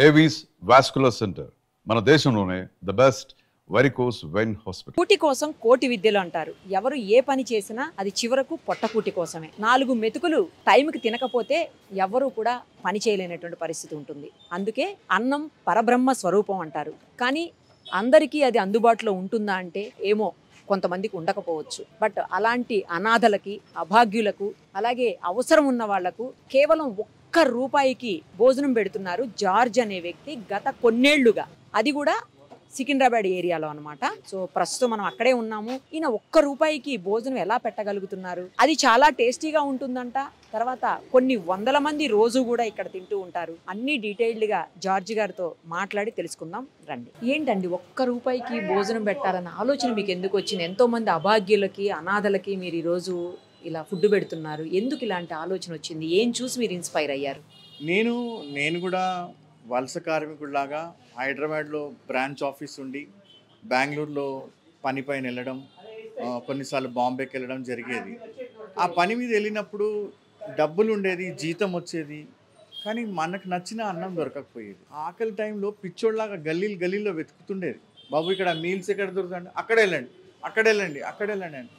Avis vascular centre మన దేశంలోనే the best varicose vein hospital. కూటి కోసం కోటి విద్యలు అంటారు. ఎవరు ఏ పని చేసినా అది చివరకు పొట్టకూటి కోసమే. 4 మెతుకులు టైంకి తినకపోతే ఎవరు కూడా పని చేయలేనటువంటి పరిస్థితి ఉంటుంది. అందుకే అన్నం పరబ్రహ్మ స్వరూపం అంటారు. కానీ అందరికీ అది అందుబాటులో ఉంటుందా అంటే ఏమో, కొంతమందికి ఉండకపోవచ్చు. బట్ అలాంటి అనాథలకి, అభాగ్యులకు, అలాగే అవసరం ఉన్న వాళ్లకు కేవలం ఒక్క రూపాయికి భోజనం పెడుతున్నారు జార్జ్ అనే వ్యక్తి గత కొన్నేళ్లుగా. అది కూడా సికింద్రాబాద్ ఏరియాలో అనమాట. సో ప్రస్తుతం మనం అక్కడే ఉన్నాము. ఈయన ఒక్క రూపాయికి భోజనం ఎలా పెట్టగలుగుతున్నారు? అది చాలా టేస్టీగా ఉంటుందంట. తర్వాత కొన్ని వందల మంది రోజు కూడా ఇక్కడ తింటూ ఉంటారు. అన్ని డీటెయిల్డ్గా జార్జ్ గారితో మాట్లాడి తెలుసుకుందాం రండి. ఏంటండి ఒక్క రూపాయికి భోజనం పెట్టాలన్న ఆలోచన మీకు ఎందుకు వచ్చింది? ఎంతో మంది అభాగ్యులకి, అనాథలకి మీరు ఈరోజు ఇలా ఫుడ్ పెడుతున్నారు. ఎందుకు ఇలాంటి ఆలోచన వచ్చింది? ఏం చూసి మీరు ఇన్స్పైర్ అయ్యారు? నేను కూడా వలస కార్మికుడిలాగా హైదరాబాద్లో బ్రాంచ్ ఆఫీస్ ఉండి బెంగళూరులో పని పైన వెళ్ళడం, కొన్నిసార్లు బాంబేకి వెళ్ళడం జరిగేది. ఆ పని మీద వెళ్ళినప్పుడు డబ్బులు ఉండేది, జీతం వచ్చేది, కానీ మనకు నచ్చిన అన్నం దొరకకపోయేది. ఆకలి టైంలో పిచ్చోళ్ళలాగా గల్లీలో వెతుకుతుండేది. బాబు ఇక్కడ మీల్స్ ఎక్కడ దొరుకుతాయండి, అక్కడ వెళ్ళండి, అక్కడ వెళ్ళండి, అక్కడ వెళ్ళండి అని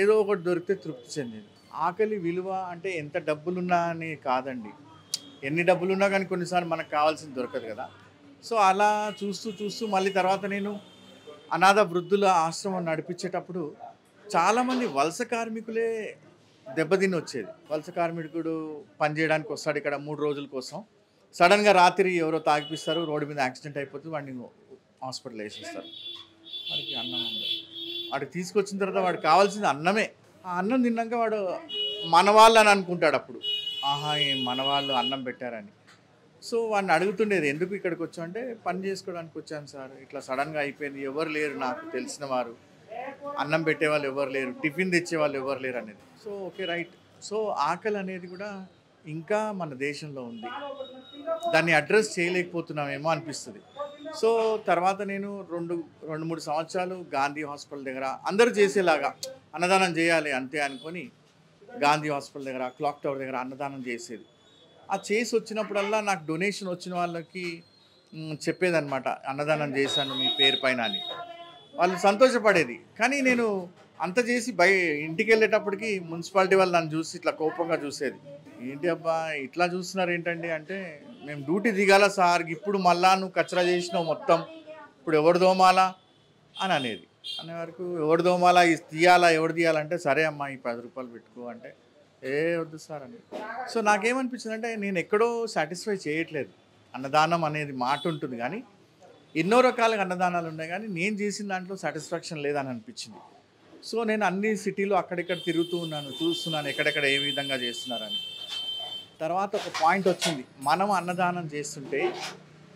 ఏదో ఒకటి దొరికితే తృప్తి చెందేది. ఆకలి విలువ అంటే ఎంత డబ్బులున్నా అని కాదండి, ఎన్ని డబ్బులున్నా కానీ కొన్నిసార్లు మనకు కావాల్సింది దొరకదు కదా. సో అలా చూస్తూ మళ్ళీ తర్వాత నేను అనాథ వృద్ధుల ఆశ్రమం నడిపించేటప్పుడు చాలామంది వలస కార్మికులే దెబ్బతిని వచ్చేది. వలస కార్మికుడు పనిచేయడానికి వస్తాడు ఇక్కడ 3 రోజుల కోసం. సడన్గా రాత్రి ఎవరో తాగిపిస్తారు, రోడ్డు మీద యాక్సిడెంట్ అయిపోతుంది, వాడిని హాస్పిటల్ వేసేస్తారు. వాడికి అన్నం ఉండదు. వాడికి తీసుకొచ్చిన తర్వాత వాడికి కావాల్సింది అన్నమే. ఆ అన్నం తిన్నాక వాడు మన వాళ్ళు అని అనుకుంటాడు. అప్పుడు ఆహా మన వాళ్ళు అన్నం పెట్టారని. సో వాడిని అడుగుతుండేది, ఎందుకు ఇక్కడికి వచ్చా అంటే పని చేసుకోవడానికి వచ్చాను సార్, ఇట్లా సడన్గా అయిపోయింది, ఎవరు లేరు నాకు తెలిసిన వారు, అన్నం పెట్టేవాళ్ళు ఎవరు లేరు, టిఫిన్ తెచ్చేవాళ్ళు ఎవరు లేరు అనేది. So okay right. సో ఆకలి అనేది కూడా ఇంకా మన దేశంలో ఉంది, దాన్ని అడ్రస్ చేయలేకపోతున్నామేమో అనిపిస్తుంది. సో తర్వాత నేను 2-3 సంవత్సరాలు గాంధీ హాస్పిటల్ దగ్గర అందరూ చేసేలాగా అన్నదానం చేయాలి అంతే అనుకొని గాంధీ హాస్పిటల్ దగ్గర, క్లాక్ టవర్ దగ్గర అన్నదానం చేసేది. ఆ చేసి వచ్చినప్పుడల్లా నాకు డొనేషన్ వచ్చిన వాళ్ళకి చెప్పేదన్నమాట, అన్నదానం చేశాను మీ పేరు పైన అని. వాళ్ళు సంతోషపడేది. కానీ నేను అంత చేసి ఇంటికి వెళ్ళేటప్పటికి మున్సిపాలిటీ వాళ్ళు నన్ను చూసి ఇట్లా కోపంగా చూసేది. ఏంటి అబ్బా ఇట్లా చూస్తున్నారు ఏంటండి అంటే, మేము డ్యూటీ దిగాల సార్, ఇప్పుడు మళ్ళా నువ్వు కచరా చేసినావు మొత్తం, ఇప్పుడు ఎవడు దోమాలా అని అనేది. అనే వరకు ఎవడు దోమాలా ఎవడు తీయాలంటే సరే అమ్మా ఈ 10 రూపాయలు పెట్టుకో అంటే వద్దు సార్ అని. సో నాకేమనిపించింది అంటే నేను ఎక్కడో సాటిస్ఫై చేయట్లేదు. అన్నదానం అనేది మాట ఉంటుంది కానీ ఎన్నో రకాలుగా అన్నదానాలు ఉన్నాయి, కానీ నేను చేసిన దాంట్లో సాటిస్ఫాక్షన్ లేదని అనిపించింది. సో నేను అన్ని సిటీలో అక్కడిక్కడ తిరుగుతూ ఉన్నాను, చూస్తున్నాను ఎక్కడెక్కడ ఏ విధంగా చేస్తున్నారని. తర్వాత ఒక పాయింట్ వచ్చింది, మనం అన్నదానం చేస్తుంటే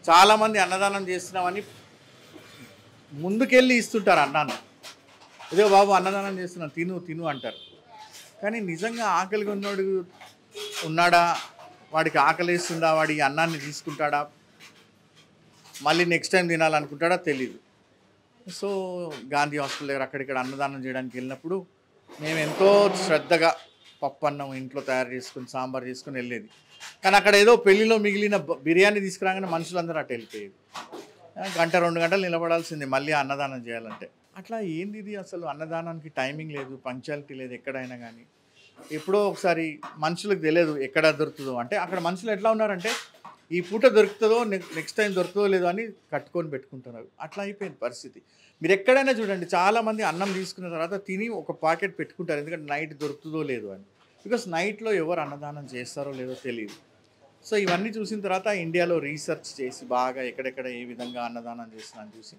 చాలామంది అన్నదానం చేస్తున్నామని ముందుకెళ్ళి ఇస్తుంటారు అన్నాన్ని. ఇదే బాబు అన్నదానం చేస్తున్నాను తిను అంటారు. కానీ నిజంగా ఆకలిగా ఉన్నోడు ఉన్నాడా, వాడికి ఆకలిస్తుందా, వాడి అన్నాన్ని తీసుకుంటాడా, మళ్ళీ నెక్స్ట్ టైం తినాలనుకుంటాడా తెలీదు. సో గాంధీ హాస్పిటల్ దగ్గర అక్కడిక్కడ అన్నదానం చేయడానికి వెళ్ళినప్పుడు మేము ఎంతో శ్రద్ధగా పప్పు అన్నం ఇంట్లో తయారు చేసుకుని సాంబార్ చేసుకుని వెళ్ళేది. కానీ అక్కడ ఏదో పెళ్లిలో మిగిలిన బిర్యానీ తీసుకురాగానే మనుషులందరూ అటు వెళ్ళిపోయేది. 1-2 గంటలు నిలబడాల్సింది మళ్ళీ అన్నదానం చేయాలంటే. అట్లా ఏంది ఇది అసలు, అన్నదానానికి టైమింగ్ లేదు, పంక్చువాలిటీ లేదు ఎక్కడైనా కానీ. ఎప్పుడో ఒకసారి మనుషులకు తెలియదు ఎక్కడ దొరుకుతుందో. అంటే అక్కడ మనుషులు ఎట్లా ఉన్నారంటే ఈ పూట దొరుకుతుందో నెక్స్ట్ టైం దొరుకుతుందో లేదో అని కట్టుకొని పెట్టుకుంటున్నారు. అట్లా అయిపోయింది పరిస్థితి. మీరు ఎక్కడైనా చూడండి, చాలామంది అన్నం తీసుకున్న తర్వాత తిని ఒక పాకెట్ పెట్టుకుంటారు, ఎందుకంటే నైట్ దొరుకుతుందో లేదో అని. బికాస్ నైట్లో ఎవరు అన్నదానం చేస్తారో లేదో తెలియదు. సో ఇవన్నీ చూసిన తర్వాత ఇండియాలో రీసెర్చ్ చేసి బాగా ఎక్కడెక్కడ ఏ విధంగా అన్నదానం చేస్తున్నాను చూసి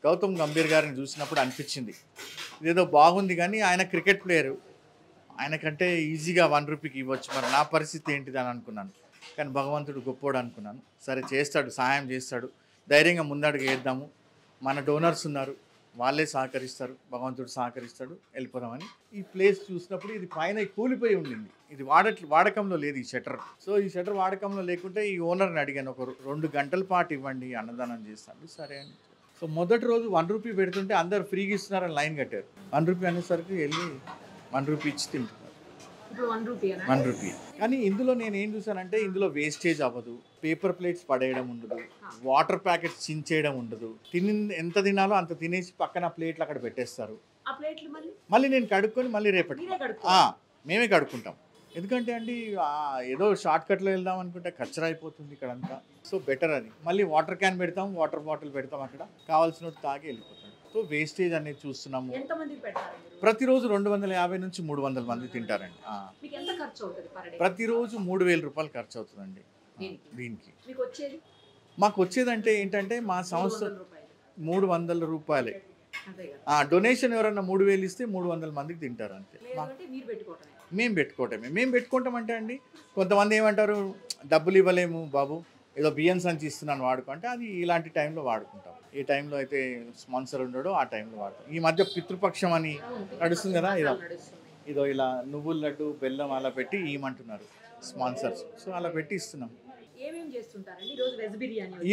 గౌతమ్ గంభీర్ గారిని చూసినప్పుడు అనిపించింది ఇదేదో బాగుంది. కానీ ఆయన క్రికెట్ ప్లేయరు, ఆయనకంటే ఈజీగా 1 రూపీకి ఇవ్వచ్చు, మరి నా పరిస్థితి ఏంటిది అని అనుకున్నాను. కానీ భగవంతుడు గొప్పోడు అనుకున్నాను. సరే చేస్తాడు, సహాయం చేస్తాడు, ధైర్యంగా ముందడుగు వేద్దాము, మన డోనర్స్ ఉన్నారు, వాళ్ళే సహకరిస్తారు, భగవంతుడు సహకరిస్తాడు, వెళ్ళిపోదామని. ఈ ప్లేస్ చూసినప్పుడు ఇది పైన కూలిపోయి ఉండింది, ఇది వాడకంలో లేదు ఈ షట్టర్. సో ఈ షట్టర్ వాడకంలో లేకుంటే ఈ ఓనర్ని అడిగాను, ఒక 2 గంటల పాటు ఇవ్వండి అన్నదానం చేస్తాను. సరే అని. సో మొదటి రోజు 1 రూపీ పెడుతుంటే అందరు ఫ్రీగా ఇస్తున్నారని లైన్ కట్టారు. 1 రూపీ అనేసరికి వెళ్ళి 1 రూపీ ఇచ్చి తింటున్నారు. 1 రూపీ. కానీ ఇందులో నేను ఏం చూసానంటే ఇందులో వేస్టేజ్ అవ్వదు, పేపర్ ప్లేట్స్ పడేయడం ఉండదు, వాటర్ ప్యాకెట్స్ చించేయడం ఉండదు. ఎంత తినాలో అంత తినేసి పక్కన ప్లేట్లు అక్కడ పెట్టేస్తారు. ఆ ప్లేట్లు మళ్ళీ నేను కడుక్కొని మళ్ళీ రేపటి మీరే కడుక్కోవాలి. మేమే కడుక్కుంటాం. ఎందుకంటే అండి ఏదో షార్ట్ కట్లో వెళ్దాం అనుకుంటే కచ్చరా అయిపోతుంది ఇక్కడంతా. సో బెటర్ అది. మళ్ళీ వాటర్ క్యాన్ పెడతాం, వాటర్ బాటిల్ పెడతాం, అక్కడ కావాల్సినట్టు తాగి వెళ్ళిపోతాం. సో వేస్టేజ్ అనేది చూస్తున్నాము. ఎంతమందికి పెడతారు మీరు? ప్రతిరోజు 250 నుంచి 300 మంది తింటారండి. మీకు ఎంత ఖర్చు అవుతుంది పర్ డే? ప్రతిరోజు 3000 రూపాయలు ఖర్చు అవుతుందండి దీనికి. మీకు వచ్చేది? మాకు వచ్చేదంటే ఏంటంటే మా సంస్థ 300 రూపాయలే. అంతే కదా. డొనేషన్ ఎవరన్నా 3000 ఇస్తే 300 మందికి తింటారు అంతే. లేదంటే మీరు పెట్టుకోవటమే. మేము పెట్టుకోవటం అంటే అండి, కొంతమంది ఏమంటారు డబ్బులు ఇవ్వలేము బాబు, ఏదో బియ్యం సంచి ఇస్తున్నాను వాడుకో అంటే, అది ఇలాంటి టైంలో వాడుకుంటాం. ఏ టైంలో అయితే స్పాన్సర్ ఉండడో ఆ టైంలో వాడతాం. ఈ మధ్య పితృపక్షం అని నడుస్తుంది కదా, ఇదో ఇలా నువ్వుల లడ్డు బెల్లం అలా పెట్టి ఇవ్వమంటున్నారు స్పాన్సర్స్. సో అలా పెట్టి ఇస్తున్నాం.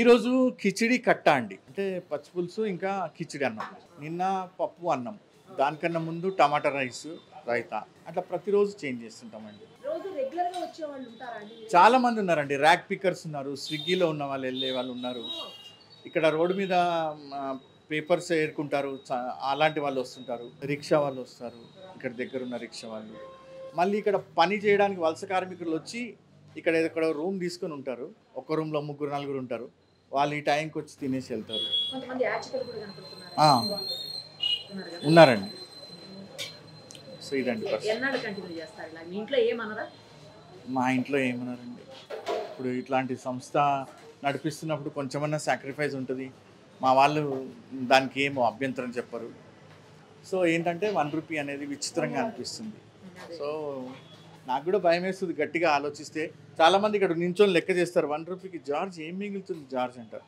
ఈరోజు కిచిడి కట్ట అండి, అంటే పచ్చి పులుసు ఇంకా కిచిడి అన్నం. నిన్న పప్పు అన్నం, దానికన్నా ముందు టమాటా రైస్, రైతా, అట్లా ప్రతిరోజు చేంజ్ చేస్తుంటామండి. చాలా మంది ఉన్నారండి. ర్యాక్ పికర్స్ ఉన్నారు, స్విగ్గీలో ఉన్న వాళ్ళు వెళ్ళే వాళ్ళు ఉన్నారు, ఇక్కడ రోడ్డు మీద పేపర్స్ ఏరుకుంటారు, అలాంటి వాళ్ళు వస్తుంటారు, రిక్షా వాళ్ళు వస్తారు, ఇక్కడ దగ్గర ఉన్న రిక్షా వాళ్ళు. మళ్ళీ ఇక్కడ పని చేయడానికి వలస కార్మికులు వచ్చి ఇక్కడ రూమ్ తీసుకొని ఉంటారు. ఒక రూమ్లో 3-4 ఉంటారు. వాళ్ళు ఈ టైంకి వచ్చి తినేసి వెళ్తారు. ఉన్నారండి. సో ఇదండి. మా ఇంట్లో ఏమన్నారండి, ఇప్పుడు ఇట్లాంటి సంస్థ నడిపిస్తున్నప్పుడు కొంచెమన్నా సాక్రిఫైస్ ఉంటుంది. మా వాళ్ళు దానికి ఏమో అభ్యంతరం చెప్పరు. సో ఏంటంటే 1 రూపీ అనేది విచిత్రంగా అనిపిస్తుంది. సో నాకు కూడా భయం వేస్తుంది గట్టిగా ఆలోచిస్తే. చాలామంది ఇక్కడ నించొని లెక్క చేస్తారు, 1 రూపీకి జార్జ్ ఏం మిగులుతుంది జార్జ్ అంటారు.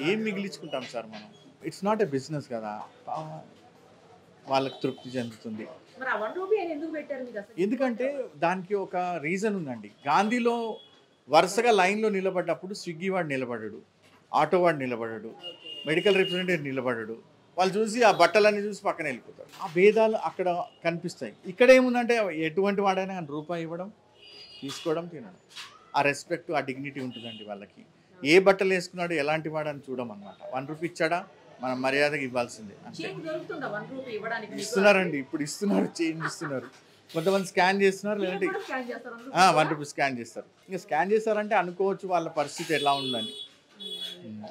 ఏం మిగిలించుకుంటాం సార్ మనం? ఇట్స్ నాట్ ఎ బిజినెస్ కదా, వాళ్ళకి తృప్తి చెందుతుంది. ఎందుకంటే దానికి ఒక రీజన్ ఉందండి. గాంధీలో వరుసగా లైన్లో నిలబడ్డప్పుడు స్విగ్గీ వాడు నిలబడడు, ఆటో వాడు నిలబడడు, మెడికల్ రిప్రజెంటేటివ్ నిలబడడు. వాళ్ళు చూసి ఆ బట్టలన్నీ చూసి పక్కన వెళ్ళిపోతారు. ఆ భేదాలు అక్కడ కనిపిస్తాయి. ఇక్కడ ఏముందంటే ఎటువంటి వాడైనా రూపాయి ఇవ్వడం, తీసుకోవడం, తినడం. ఆ రెస్పెక్ట్, ఆ డిగ్నిటీ ఉంటుందండి వాళ్ళకి. ఏ బట్టలు వేసుకున్నాడు, ఎలాంటి వాడని చూడమన్నమాట. 1 రూపీ ఇచ్చాడా మనం మర్యాదగా ఇవ్వాల్సిందే. ఇస్తున్నారండి, ఇప్పుడు ఇస్తున్నారు, చేంజ్ ఇస్తున్నారు. కొంతమంది స్కాన్ చేస్తున్నారు, లేదంటే 1 రూపీ స్కాన్ చేస్తారు. ఇంకా స్కాన్ చేస్తారంటే అనుకోవచ్చు వాళ్ళ పరిస్థితి ఎలా ఉందని.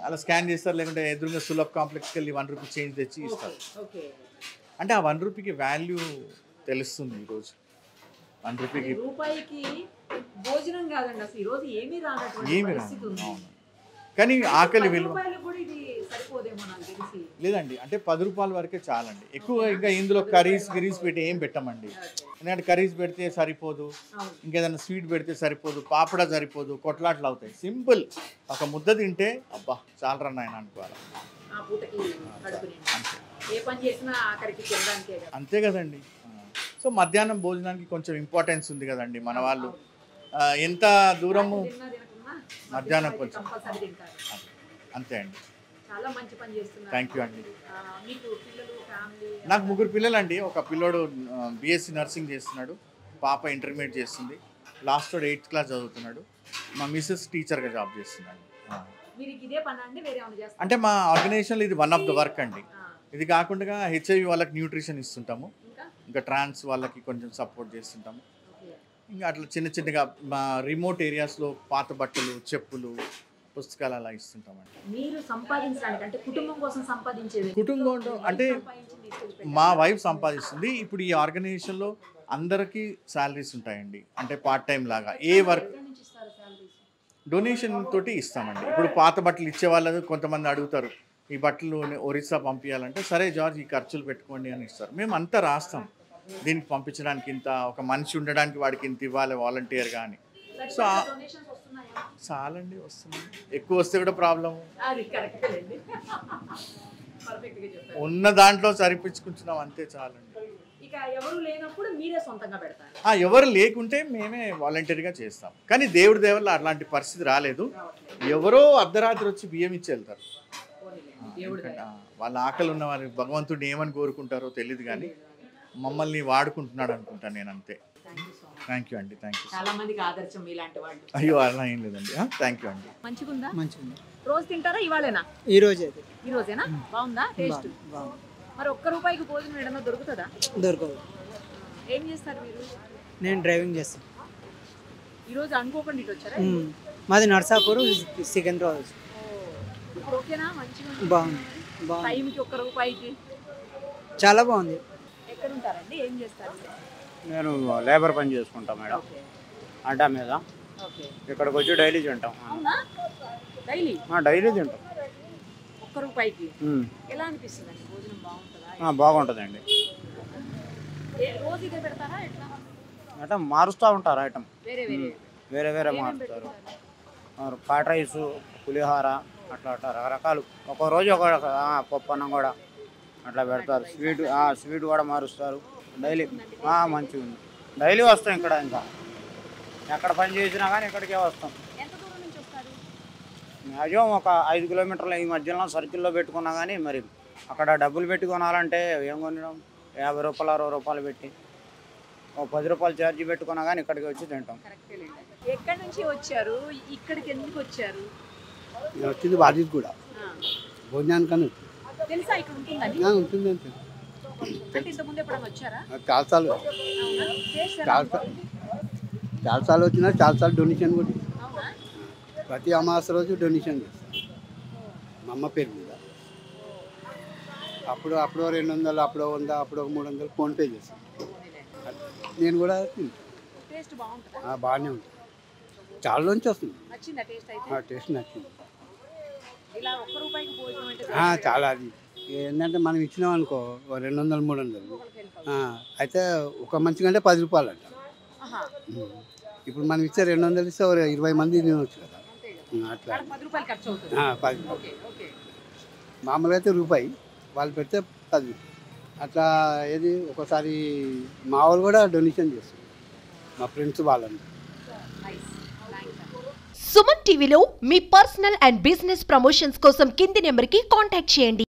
అలా స్కాన్ చేస్తారు, లేకుంటే ఎదురుగా సులభ్ కాంప్లెక్స్కి వెళ్ళి 1 రూపీ చేంజ్ తెచ్చి ఇస్తారు. అంటే ఆ 1 రూపీకి వాల్యూ తెలుస్తుంది ఈరోజు. 1 రూపీకి భోజనం కాదండి అసలు ఈరోజు ఏమీ రాదు. కానీ ఆకలి విలువ లేదండి. అంటే 10 రూపాయల వరకే చాలండి. ఎక్కువ ఇంకా ఇందులో కర్రీస్ పెట్టి ఏం పెట్టమండి. ఎందుకంటే కర్రీస్ పెడితే సరిపోదు, ఇంకేదైనా స్వీట్ పెడితే సరిపోదు, పాపడ సరిపోదు, కొట్లాట్లు అవుతాయి. సింపుల్ ఒక ముద్ద తింటే అబ్బా చాలరా నాయన అనుకోవాలి. అంతే కదండి. సో మధ్యాహ్నం భోజనానికి కొంచెం ఇంపార్టెన్స్ ఉంది కదండి. మన వాళ్ళు ఎంత దూరము మధ్యాహ్నం కొంచెం అంతే అండి. చాలా మంచి పని చేస్తున్నారు. థ్యాంక్ యూ అండి. మీకు పిల్లలు, ఫ్యామిలీ? నాకు 3 పిల్లలు అండి. ఒక పిల్లోడు బీఎస్సీ నర్సింగ్ చేస్తున్నాడు, పాప ఇంటర్మీడియట్ చేస్తుంది, లాస్ట్ 8th క్లాస్ చదువుతున్నాడు. మా మిస్సెస్ టీచర్గా జాబ్ చేస్తున్నాడు. అంటే మా ఆర్గనైజేషన్లో ఇది వన్ ఆఫ్ ద వర్క్ అండి. ఇది కాకుండా హెచ్ఐవి వాళ్ళకి న్యూట్రిషన్ ఇస్తుంటాము, ఇంకా ట్రాన్స్ వాళ్ళకి కొంచెం సపోర్ట్ చేస్తుంటాము. ఇంకా అట్లా చిన్నగా మా రిమోట్ ఏరియాస్లో పాత బట్టలు, చెప్పులు, పుస్తకాలు అలా ఇస్తుంటామండి. మీరు సంపాదించడానికి అంటే కుటుంబం కోసం సంపాదించేది? కుటుంబం అంటే మా వైఫ్ సంపాదిస్తుంది. ఇప్పుడు ఈ ఆర్గనైజేషన్లో అందరికీ శాలరీస్ ఉంటాయండి. అంటే పార్ట్ టైం లాగా ఏ వర్క్ డొనేషన్ తోటి ఇస్తామండి. ఇప్పుడు పాత బట్టలు ఇచ్చే వాళ్ళు కొంతమంది అడుగుతారు, ఈ బట్టలు ఒరిస్సా పంపించాలంటే సరే జార్జ్ ఈ ఖర్చులు పెట్టుకోండి అని ఇస్తారు. మేము అంతా రాస్తాం, దీనికి పంపించడానికి ఇంత, ఒక మనిషి ఉండడానికి వాడికి ఇంత ఇవ్వాలి వాలంటీర్గా అని. సో చాలండి వస్తుంది. ఎక్కువ వస్తే కూడా ప్రాబ్లం, ఉన్న దాంట్లో సరిపించుకుంటున్నాం అంతే చాలండి. ఎవరు లేకుంటే మేమే వాలంటీర్గా చేస్తాం. కానీ దేవుడి దేవల్ల అలాంటి పరిస్థితి రాలేదు. ఎవరో అర్ధరాత్రి వచ్చి బియ్యం ఇచ్చి వెళ్తారు. వాళ్ళ ఆకలి ఉన్న వారి భగవంతుడిని ఏమని కోరుకుంటారో తెలియదు, కానీ మమ్మల్ని వాడుకుంటున్నాడు అనుకుంటాను నేను అంతే. థ్యాంక్ యూ అండి, థ్యాంక్ యూ. చాలా మందికి ఆదర్శం మీలాంటి వాళ్ళు. అయ్యో అలా ఏం లేదండి, థ్యాంక్ యూ అండి. మంచిగుందా? మంచిగా రోజు తింటారా? ఇవాళేనా? ఈ రోజు అయితే ఈ రోజేనా? బాగుందా టేస్ట్? బాగుంది. మరి ₹1 భోజనం ఏదైనా దొరుకుతుందా? దొరకదు. ఏం చేస్తారు మీరు? నేను డ్రైవింగ్ చేస్తాను. ఈ రోజు అనుకోకుండా ఇటు వచ్చారా? మాది నర్సాపూర్, సికింద్రాబాద్. ఇప్పుడు ఓకేనా? మంచిగా ఉంది? బాగుంది, బాగుంది, టైంకి ₹1 చాలా బాగుంది. ఎక్కడ ఉంటారండి? ఏం చేస్తారు? నేను లేబర్ పని చేసుకుంటాం మేడం, ఓకే అడ్డా మీద. ఓకే. ఇక్కడికి వచ్చి డైలీ తింటాం. అవునా? డైలీ డైలీ తింటాం. ₹1 ఎలా అనిపిస్తుంది అండి? భోజనం బాగుంటుందా? బాగుంటుందండి. రోజు ఇదే పెడతారా ఎట్లా? అంటే మారుస్తూ ఉంటారు ఐటమ్, వేరే వేరే వేరే వేరే ఏమేం మారుస్తారు. పెట్టుకుంటారు? ఫ్రైడ్ రైసు, పులిహోర, అట్లా అట్లా రకరకాలు. ఒక రోజు ఒక పప్పు అన్నం కూడా అట్లా పెడతారు. స్వీట్ కూడా మారుస్తారు డైలీ. మంచిగా ఉంది. డైలీ వస్తాం ఇక్కడ, ఇంకా ఎక్కడ పని చేసినా కానీ ఇక్కడికే వస్తాం. ఎంత దూరం నుంచి వస్తారు? మ్యాక్సిమం ఒక 5 కిలోమీటర్ల ఈ మధ్యలో సర్కిల్లో పెట్టుకున్నా కానీ, మరి అక్కడ డబ్బులు పెట్టి కొనాలంటే ఏం కొనడం, ₹50 ₹60 పెట్టి ఒక ₹10 ఛార్జీ పెట్టుకున్నా కానీ ఇక్కడికి వచ్చి తింటాం. ఎక్కడి నుంచి వచ్చారు? ఇక్కడికి ఎందుకు వచ్చారు? వచ్చింది బాధ్యత కూడా భోజనానికన్నా తెలుసా ఇక్కడ ఉంటుందని? ఉంటుంది అంటే అంటే ఇంతకుముందు ఎప్పుడైనా వచ్చారా? చాలాసార్లు అవునా? టేస్ట్ ఎలా చాలా ఉంది? చాలాసార్లు వచ్చినా చాలాసార్లు డొనేషన్ కూడా అవునా? ప్రతి అమావాస్య రోజు డొనేషన్ చేస్తాను మా అమ్మ పేరు మీద. అప్పుడు 200, అప్పుడు 100, అప్పుడు 300 ఫోన్పే చేస్తాను. నేను కూడా టేస్ట్ బాగుంటుందా? బాగానే ఉంటుంది. చాలా నుంచి వస్తుంది. నచ్చిందా టేస్ట్ అయితే? టేస్ట్ నచ్చింది. ఇలా ₹1 భోజనం అంటే చాలా అది ఏంటంటే మనం ఇచ్చినాం అనుకో 200, 300. అయితే ఒక మంచి కంటే ₹10 అంట. ఆహా. ఇప్పుడు మనం ఇచ్చే 200 ఇస్తే 20 మంది తినవచ్చు కదా. అట్లా ₹10 ఖర్చు అవుతుంది. 10. Okay okay. మామూలుగా అయితే ₹1, వాళ్ళు పెడితే 10. అట్లా ఏది ఒకసారి మా వాళ్ళు కూడా డొనేషన్ చేస్తారు, మా ఫ్రెండ్స్ వాళ్ళని. నైస్. థాంక్స్. సుమన్ టీవీలో మీ పర్సనల్ అండ్ బిజినెస్ ప్రమోషన్స్ కోసం కింది నెంబర్కి కాంటాక్ట్ చేయండి.